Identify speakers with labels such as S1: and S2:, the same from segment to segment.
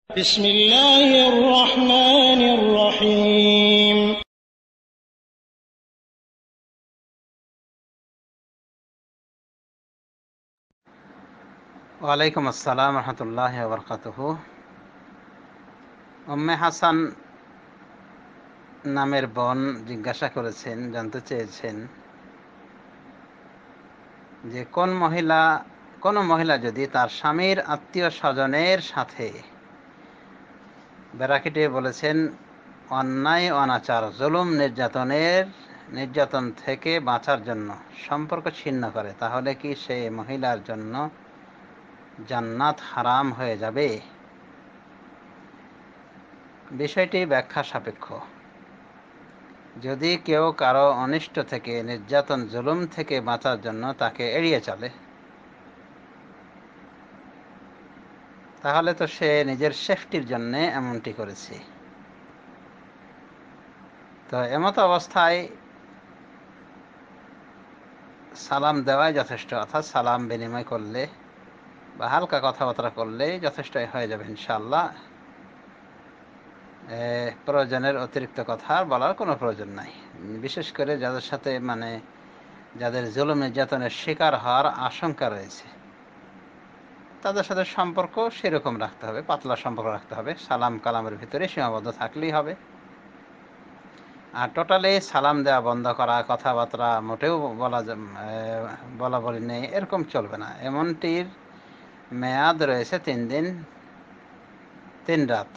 S1: بسم الله الرحمن الرحيم
S2: ওয়ালাইকুম আসসালাম রহমতুল্লাহি ওয়া বারাকাতুহু। উম্মে হাসান নামের বোন জিজ্ঞাসা করেছেন, জানতে চেয়েছেন যে কোন মহিলা যদি তার স্বামীর আত্মীয় স্বজনের সাথে, ব্র্যাকেটে বলেছেন অন্যায় অনাচার জুলুম নির্যাতন থেকে বাঁচার জন্য সম্পর্ক ছিন্ন করে, তাহলে কি সে মহিলার জন্য জান্নাত হারাম হয়ে যাবে? বিষয়টি ব্যাখ্যা সাপেক্ষ। যদি কেউ কারো অনিষ্ট থেকে, নির্যাতন জুলুম থেকে বাঁচার জন্য তাকে এড়িয়ে চলে, তাহলে তো সে নিজের সেফটির জন্য এমনটি করেছে। তো এমত অবস্থায় সালাম দেওয়াই যথেষ্ট, অর্থাৎ সালাম বিনিময় করলে বা হালকা কথাবার্তা করলেই যথেষ্ট হয়ে যাবে ইনশাআল্লাহ। প্রয়োজনের অতিরিক্ত কথা বলার কোনো প্রয়োজন নাই। বিশেষ করে যাদের সাথে যাদের জুলুম নির্যাতনের শিকার হওয়ার আশঙ্কা রয়েছে, তাদের সাথে সম্পর্ক সেরকম রাখতে হবে, পাতলা সম্পর্ক রাখতে হবে, সালাম কালামের ভিতরে সীমাবদ্ধ থাকলেই হবে। আর টোটালি সালাম দেওয়া বন্ধ করা, কথাবার্তা মোটেও বলা বলি নেই, এরকম চলবে না। এমনটির মেয়াদ রয়েছে 3 দিন 3 রাত,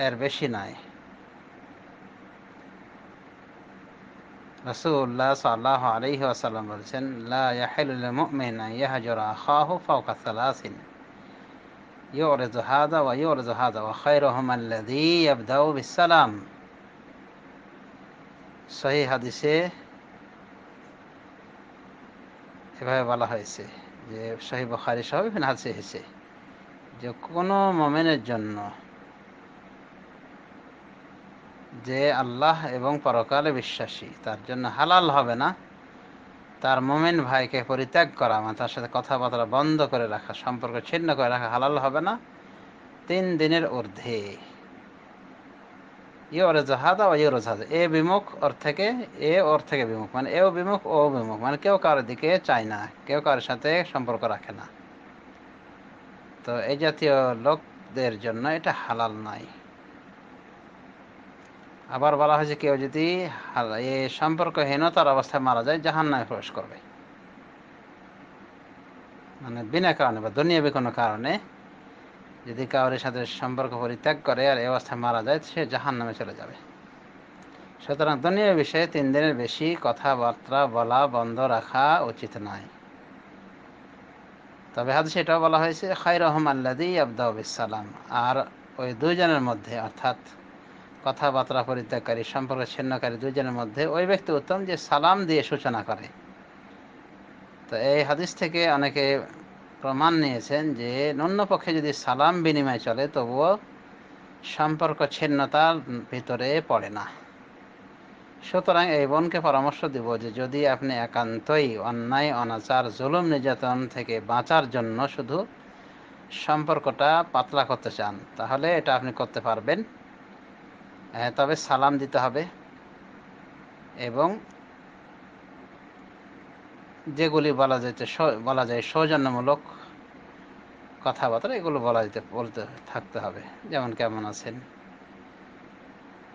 S2: এর বেশি নয়। রাসূলুল্লাহ সাল্লাল্লাহু আলাইহি ওয়াসাল্লাম বলেছেন, লা ইয়াহিলু লিল মুমিন আন ইয়াহজুরা আখাহু ফাওকা সালাসিন ইউরিদু হাযা ওয়া ইউরিদু হাযা ওয়া খায়রুহুম আল্লাযী ইয়াবদাউ বিসসালাম। সহিহ হাদিসে এভাবে বলা হয়েছে, যে সহিহ বুখারী সহ বিভিন্ন হাদিসে এসেছে যে কোনো মুমিনের জন্য যে আল্লাহ এবং পরকালে বিশ্বাসী, তার জন্য হালাল হবে না তার মুমিন ভাইকে পরিত্যাগ করা, তার সাথে কথাবার্তা বন্ধ করে রাখা, সম্পর্ক ছিন্ন করে রাখা হালাল হবে না 3 দিনের ঊর্ধ্বে। ইউরজাহাদা ও ইউরজাহাদ, এ বিমুখ ওর থেকে, এ ওর থেকে বিমুখ, এও বিমুখ ও বিমুখ, কেউ কারোর দিকে চায় না, কেউ কারোর সাথে সম্পর্ক রাখে না। তো এই জাতীয় লোকদের জন্য এটা হালাল নয়। আবার বলা হয়েছে কেউ যদি এই সম্পর্কহীনতার অবস্থায় মারা যায় জাহান্নামে প্রবেশ করবে, বিনা কারণে বা দুনিয়াবি কোনো কারণে যদি কারোর সাথে সম্পর্ক পরিত্যাগ করে আর এই অবস্থায় মারা যায়, সে জাহান্নামে চলে যাবে। সুতরাং দুনিয়াবি বিষয়ে 3 দিনের বেশি কথাবার্তা বলা বন্ধ রাখা উচিত নয়। তবে হাদিসে এটাও বলা হয়েছে, খায়রুহুম আল্লাযী ইয়াবদাউ বিসসালাম, আর ওই দুইজনের মধ্যে, অর্থাৎ কথাবার্তা পরিত্যাগকারী, সম্পর্ক ছিন্নকারী দুইজনের মধ্যে ওই ব্যক্তি উত্তম যে সালাম দিয়ে সূচনা করে। তো এই হাদিস থেকে অনেকে প্রমাণ নিয়েছেন যে ন্যূনপক্ষে যদি সালাম বিনিময় চলে তবুও সম্পর্ক ছিন্নতার ভিতরে পড়ে না। সুতরাং এই বোনকে পরামর্শ দিব যে যদি আপনি একান্তই অন্যায় অনাচার জুলুম নির্যাতন থেকে বাঁচার জন্য শুধু সম্পর্কটা পাতলা করতে চান, তাহলে এটা আপনি করতে পারবেন। তবে সালাম দিতে হবে এবং যেগুলি বলা যায় সৌজন্যমূলক কথাবার্তা, এগুলো বলতে থাকতে হবে। যেমন কেমন আছেন,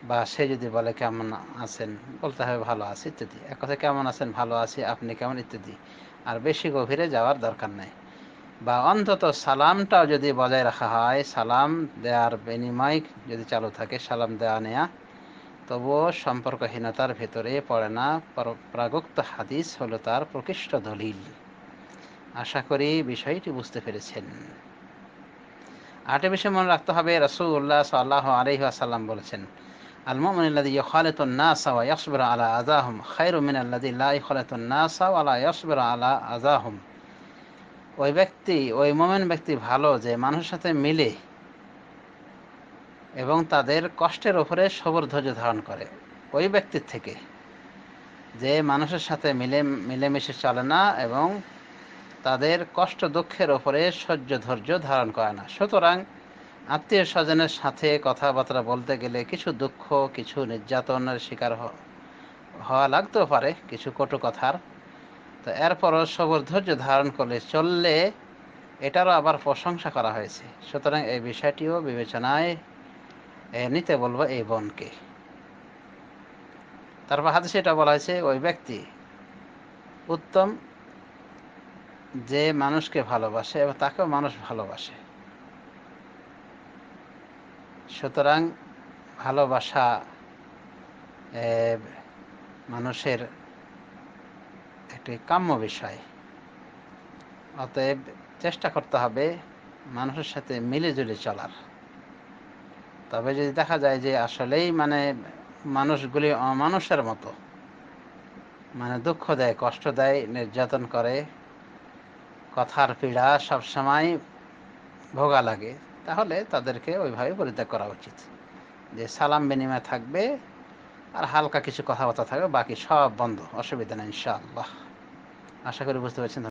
S2: বা সে যদি বলে কেমন আছেন, বলতে হবে ভালো আছি ইত্যাদি। এক কথা কেমন আছেন, ভালো আছি, আপনি কেমন ইত্যাদি, আর বেশি গভীরে যাওয়ার দরকার নেই। বা অন্তত সালামটাও যদি বজায় রাখা হয়, সালাম দেওয়ার বিনিময় যদি চালু থাকে, সালাম দেওয়া নেয়া, তবুও সম্পর্কহীনতার ভেতরে পড়ে না। প্রাগুক্ত হাদিস হলো তার প্রকৃষ্ট দলিল। আশা করি বিষয়টি বুঝতে পেরেছেন। আরেকটা বিষয় মনে রাখতে হবে, রাসূলুল্লাহ সাল্লাল্লাহু আলাইহি ওয়াসাল্লাম বলেছেন, আল মুমিনু আল্লাযী ইউখালিতুন নাস ওয়া ইয়াসবিরু আলা আযাহুম খায়রুম মিনাল্লাযী লা ইউখালিতুন নাস ওয়া লা ইয়াসবিরু আলা আযাহুম। ওই মুমিন ব্যক্তি ভালো যে মানুষের সাথে মিলে এবং তাদের কষ্টের উপরে সবর ধৈর্য ধারণ করে, ওই ব্যক্তির থেকে যে মানুষের সাথে মিলেমিশে চলে না এবং তাদের কষ্ট দুঃখের ওপরে সহ্য ধৈর্য ধারণ করে না। সুতরাং আত্মীয় স্বজনের সাথে কথাবার্তা বলতে গেলে কিছু দুঃখ, কিছু নির্যাতনের শিকার হওয়া লাগতেও পারে, কিছু কটু কথার। তো এরপরও সবর ধৈর্য ধারণ করলে চললে এটারও আবার প্রশংসা করা হয়েছে। সুতরাং এই বিষয়টিও বিবেচনায় নিতে বলবো এই বোনকে। তারপর হাদিসে এটা বলা হয়েছে, ওই ব্যক্তি উত্তম যে মানুষকে ভালোবাসে এবং তাকেও মানুষ ভালোবাসে। সুতরাং ভালোবাসা মানুষের একটি কাম্য বিষয়। অতএব চেষ্টা করতে হবে মানুষের সাথে মিলেজুলে চলার। তবে যদি দেখা যায় যে আসলেই মানুষগুলি অমানুষের মতো, দুঃখ দেয়, কষ্ট দেয়, নির্যাতন করে, কথার পীড়া সবসময় ভোগা লাগে, তাহলে তাদেরকে ওইভাবে পরিত্যাগ করা উচিত। যে সালাম বিনিময় থাকবে আর হালকা কিছু কথাবার্তা থাকবে, বাকি সব বন্ধ, অসুবিধা নেই ইনশাআল্লাহ। আশা করি বুঝতে পারছেন।